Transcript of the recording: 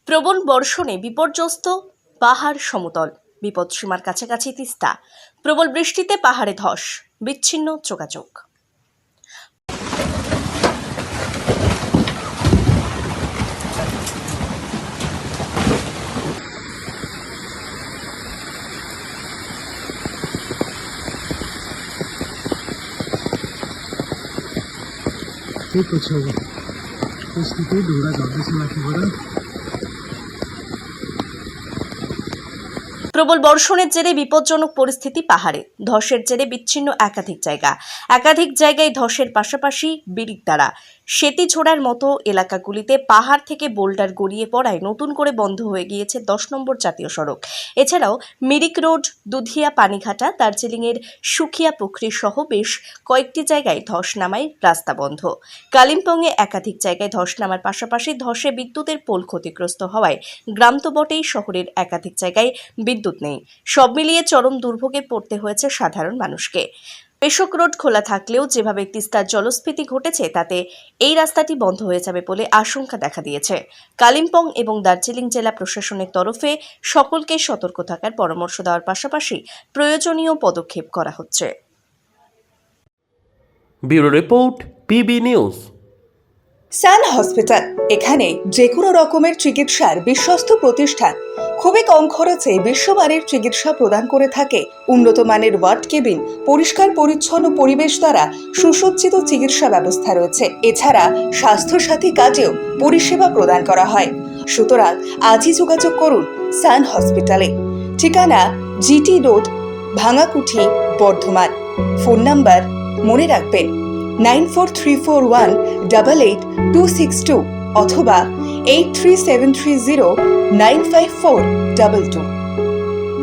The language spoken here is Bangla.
প্রবল বর্ষণে বিপর্যস্ত পাহাড় সমতল, বিপদসীমার কাছাকাছি তিস্তা। প্রবল বৃষ্টিতে পাহাড়ে ধস, বিচ্ছিন্ন যোগাযোগ। स्थिति ढोड़ा चलते लाखिगड़ा। প্রবল বর্ষণের জেরে বিপজ্জনক পরিস্থিতি পাহাড়ে, ধসের জেরে বিচ্ছিন্ন একাধিক জায়গায় ধসের পাশাপাশি বিরিকদাঁড়া, সেতিঝোড়ার মতো এলাকাগুলিতে পাহাড় থেকে বোল্ডার গড়িয়ে পড়ায় নতুন করে বন্ধ হয়ে গিয়েছে 10 নম্বর জাতীয় সড়ক। এছাড়াও মিরিক রোড, দুধিয়া, পানিঘাটা, দার্জিলিংয়ের সুখিয়া পুখরী সহ বেশ কয়েকটি জায়গায় ধস নামায় রাস্তা বন্ধ। কালিম্পংয়ে একাধিক জায়গায় ধস নামার পাশাপাশি ধসে বিদ্যুতের পোল ক্ষতিগ্রস্ত হওয়ায় গ্রাম তো বটেই, শহরের একাধিক জায়গায় বিদ্যুৎ নেই। সব মিলিয়ে চরম দুর্ভোগে পড়তে হয়েছে সাধারণ মানুষকে। পেশক রোড খোলা থাকলেও যেভাবে তিস্তার জলস্ফীতি ঘটেছে তাতে এই রাস্তাটি বন্ধ হয়ে যাবে বলে আশঙ্কা দেখা দিয়েছে। কালিম্পং এবং দার্জিলিং জেলা প্রশাসনের তরফে সকলকে সতর্ক থাকার পরামর্শ দেওয়ার পাশাপাশি প্রয়োজনীয় পদক্ষেপ করা হচ্ছে। Bureau report, PB news. Sun hospital, এখানে যে কোনো রকমের চিকিৎসার বিশ্বস্ত প্রতিষ্ঠান। খুবই কম খরচে বিশ্বমানের চিকিৎসা প্রদান করে থাকে। উন্নত মানের ওয়ার্ড কেবিন, পরিষ্কার পরিচ্ছন্ন পরিবেশ দ্বারা সুসজ্জিত চিকিৎসা ব্যবস্থা রয়েছে। এছাড়া স্বাস্থ্যসাথী কাজেও পরিষেবা প্রদান করা হয়। সুতরাং আজই যোগাযোগ করুন সান হসপিটালে। ঠিকানা GT road, Bhangakuthi, Bardhaman. Phone number মনে রাখবেন 9434188262 অথবা 83730954222।